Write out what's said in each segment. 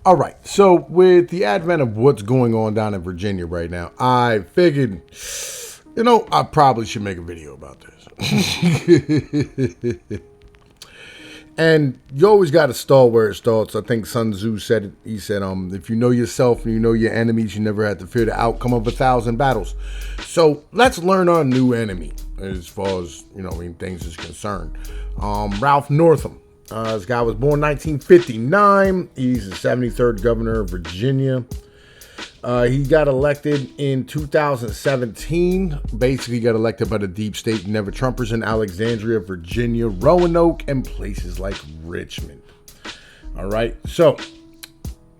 All right. So with the advent of what's going on down in Virginia right now, I figured, I probably should make a video about this. And you always got to stall where it starts. I think Sun Tzu said it. He said, if you know yourself and you know your enemies, you never have to fear the outcome of 1,000 battles. So let's learn our new enemy as far as, things is concerned. Ralph Northam. This guy was born 1959. He's the 73rd governor of Virginia. He got elected in 2017. Basically got elected by the deep state never Trumpers in Alexandria, Virginia, Roanoke, and places like Richmond. All right. So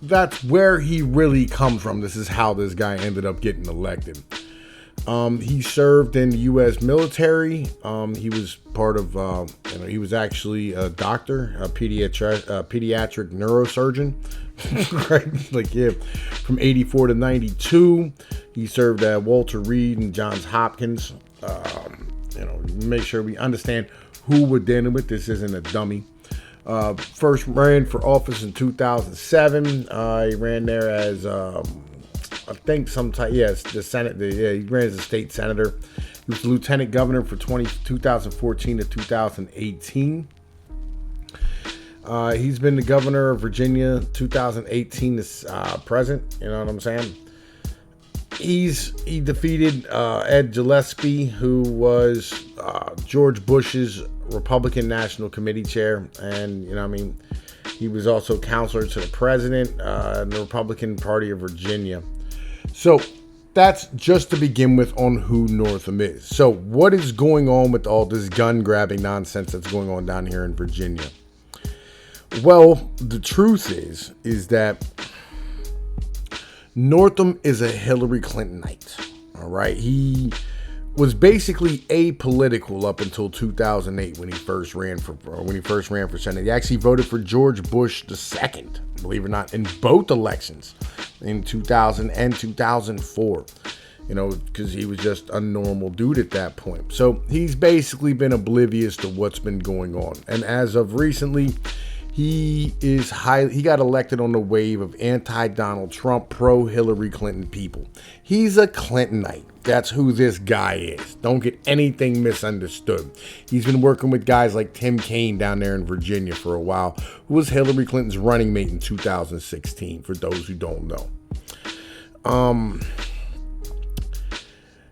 that's where he really comes from. This is how this guy ended up getting elected. He served in the U.S. military. He was part of, he was actually a doctor, a pediatric neurosurgeon, right? From 84 to 92. He served at Walter Reed and Johns Hopkins. Make sure we understand who we're dealing with. This isn't a dummy. First ran for office in 2007. He ran there as, I think the Senate. He ran as a state senator. He was lieutenant governor for 2014 to 2018. He's been the governor of Virginia 2018 to present. You know what I'm saying? He defeated Ed Gillespie, who was George Bush's Republican National Committee chair, and he was also counselor to the president in the Republican Party of Virginia. So that's just to begin with on who Northam is. So what is going on with all this gun grabbing nonsense that's going on down here in Virginia? Well, the truth is that Northam is a Hillary Clintonite. All right. He was basically apolitical up until 2008 when he first ran for Senate. He actually voted for George Bush II, believe it or not, in both elections in 2000 and 2004. Because he was just a normal dude at that point. So he's basically been oblivious to what's been going on. And as of recently, he got elected on the wave of anti-Donald Trump, pro-Hillary Clinton people. He's a Clintonite. That's who this guy is. Don't get anything misunderstood. He's been working with guys like Tim Kaine down there in Virginia for a while, who was Hillary Clinton's running mate in 2016, for those who don't know.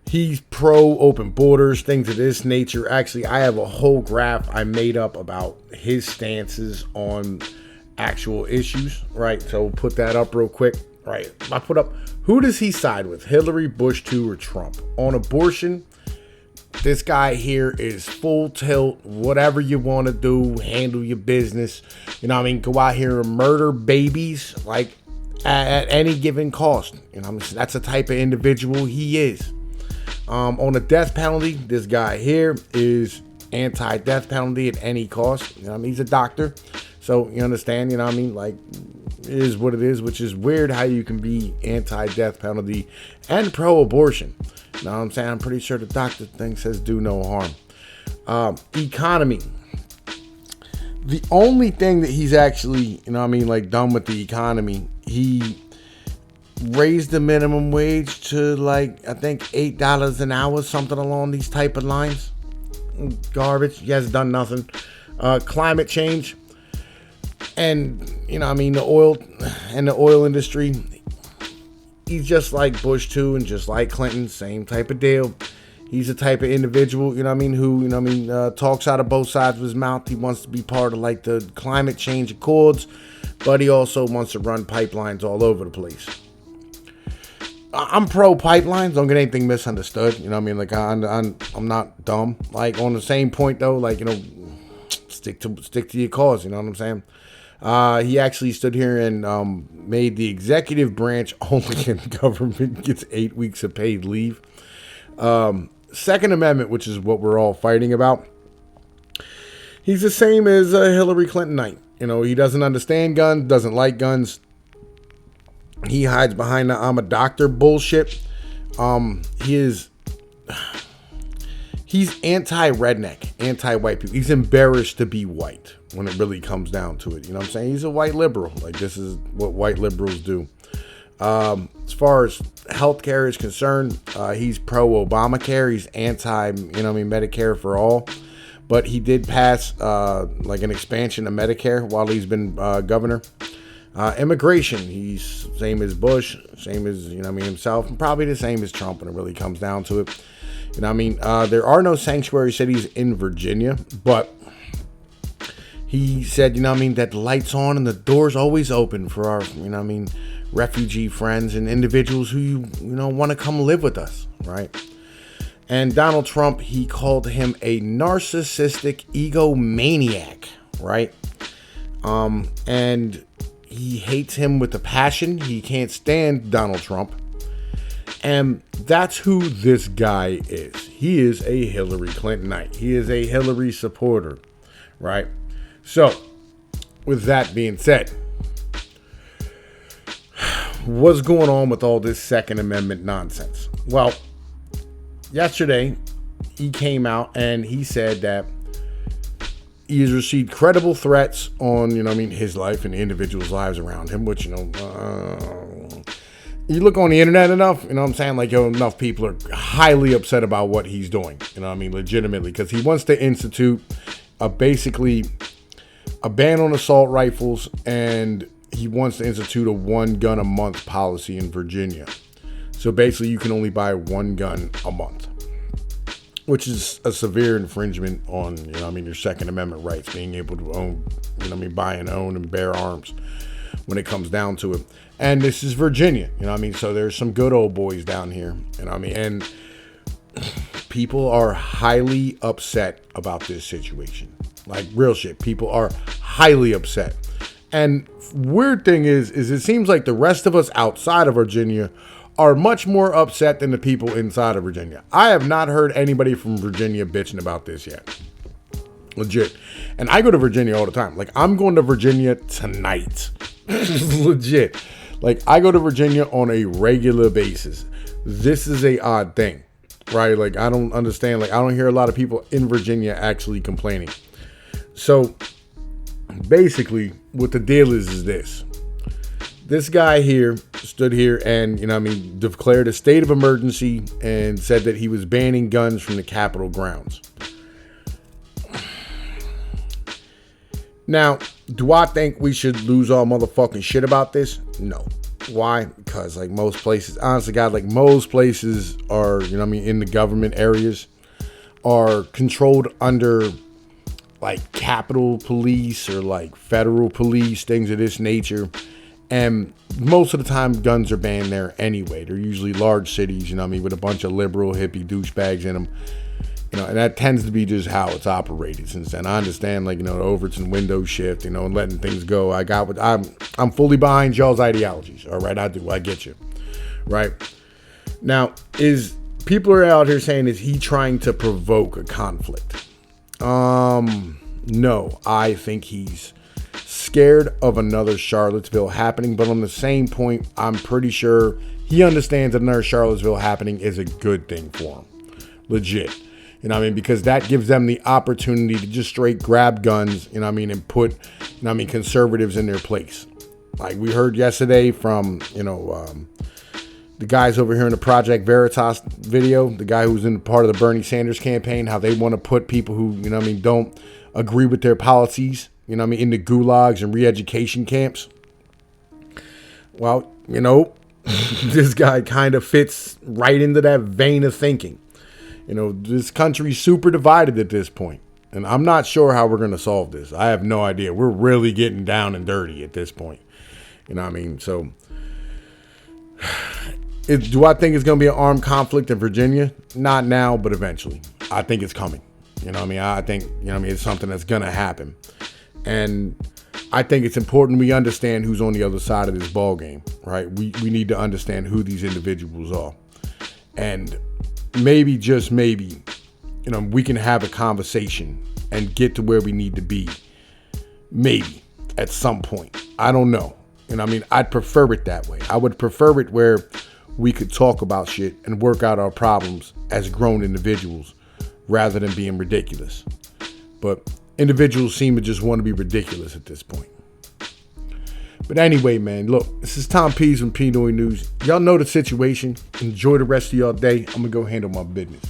He's pro open borders, things of this nature. Actually, I have a whole graph I made up about his stances on actual issues, right? So we'll put that up real quick. Right. I put up, who does he side with? Hillary, Bush 2, or Trump? On abortion, this guy here is full tilt, whatever you want to do, handle your business. Go out here and murder babies, like at any given cost. That's the type of individual he is. On the death penalty, this guy here is anti-death penalty at any cost. He's a doctor. So you understand, it is what it is, which is weird how you can be anti-death penalty and pro-abortion. You know what I'm saying? I'm pretty sure the doctor thing says do no harm. Economy. The only thing that he's actually, done with the economy, he raised the minimum wage to I think $8 an hour, something along these type of lines. Garbage. He has done nothing. Climate change. And, the oil industry, he's just like Bush too, and just like Clinton, same type of deal. He's the type of individual, who, talks out of both sides of his mouth. He wants to be part of the climate change accords, but he also wants to run pipelines all over the place. I'm pro pipelines. Don't get anything misunderstood. I'm not dumb. On the same point though, stick to your cause. You know what I'm saying? He actually stood here and made the executive branch only in government gets 8 weeks of paid leave. Second Amendment, which is what we're all fighting about. He's the same as Hillary Clintonite. He doesn't understand guns, doesn't like guns. He hides behind the I'm a doctor bullshit. He he's anti-redneck, anti-white people. He's embarrassed to be white when it really comes down to it. You know what I'm saying? He's a white liberal. Like, this is what white liberals do. As far as healthcare is concerned, he's pro-Obamacare. He's anti, Medicare for all. But he did pass like an expansion of Medicare while he's been governor. Immigration, he's same as Bush, same as himself, and probably the same as Trump when it really comes down to it. There are no sanctuary cities in Virginia, but he said, that the light's on and the door's always open for our, refugee friends and individuals who want to come live with us, right? And Donald Trump, he called him a narcissistic egomaniac, right? And he hates him with a passion. He can't stand Donald Trump. And that's who this guy is. He is a Hillary Clintonite. He is a Hillary supporter, right? So, with that being said, what's going on with all this Second Amendment nonsense? Well, yesterday, he came out and he said that he has received credible threats on, his life and the individuals' lives around him, which, you look on the internet enough, like, enough people are highly upset about what he's doing, legitimately, because he wants to institute basically a ban on assault rifles, and he wants to institute a 1 gun a month policy in Virginia. So basically, you can only buy 1 gun a month, which is a severe infringement on, your Second Amendment rights, being able to own, buy and own and bear arms when it comes down to it. And this is Virginia, so there's some good old boys down here, and people are highly upset about this situation. Like, real shit. People are highly upset. And weird thing is it seems like the rest of us outside of Virginia are much more upset than the people inside of Virginia. I have not heard anybody from Virginia bitching about this yet. Legit. And I go to Virginia all the time. Like, I'm going to Virginia tonight. Legit. Like, I go to Virginia on a regular basis. This is a odd thing, right? Like, I don't understand. Like, I don't hear a lot of people in Virginia actually complaining. So, basically, what the deal is this. This guy here stood here and, declared a state of emergency and said that he was banning guns from the Capitol grounds. Now, do I think we should lose all motherfucking shit about this? No. Why? Because, like, most places, honestly, God, like, most places are, in the government areas are controlled under, like, Capitol Police or, like, federal police, things of this nature. And most of the time, guns are banned there anyway. They're usually large cities, with a bunch of liberal hippie douchebags in them. And that tends to be just how it's operated since then. I understand, like, the Overton window shift, and letting things go. I'm fully behind y'all's ideologies. All right, I do. I get you. Right. Now, people are out here saying, is he trying to provoke a conflict? No, I think he's scared of another Charlottesville happening. But on the same point, I'm pretty sure he understands that another Charlottesville happening is a good thing for him. Legit. Because that gives them the opportunity to just straight grab guns, and put, conservatives in their place. Like we heard yesterday from, the guys over here in the Project Veritas video, the guy who's in part of the Bernie Sanders campaign, how they want to put people who, don't agree with their policies, in the gulags and re-education camps. Well, this guy kind of fits right into that vein of thinking. This country's super divided at this point, and I'm not sure how we're going to solve this. I have no idea. We're really getting down and dirty at this point. So do I think it's going to be an armed conflict in Virginia? Not now, but eventually. I think it's coming. I think, it's something that's going to happen. And I think it's important we understand who's on the other side of this ball game, right? We need to understand who these individuals are. And maybe, just maybe, we can have a conversation and get to where we need to be. Maybe at some point. I don't know. I'd prefer it that way. I would prefer it where we could talk about shit and work out our problems as grown individuals rather than being ridiculous. But individuals seem to just want to be ridiculous at this point. But anyway, man, look, this is Tom Pease from Pnoid News. Y'all know the situation. Enjoy the rest of y'all day. I'm going to go handle my business.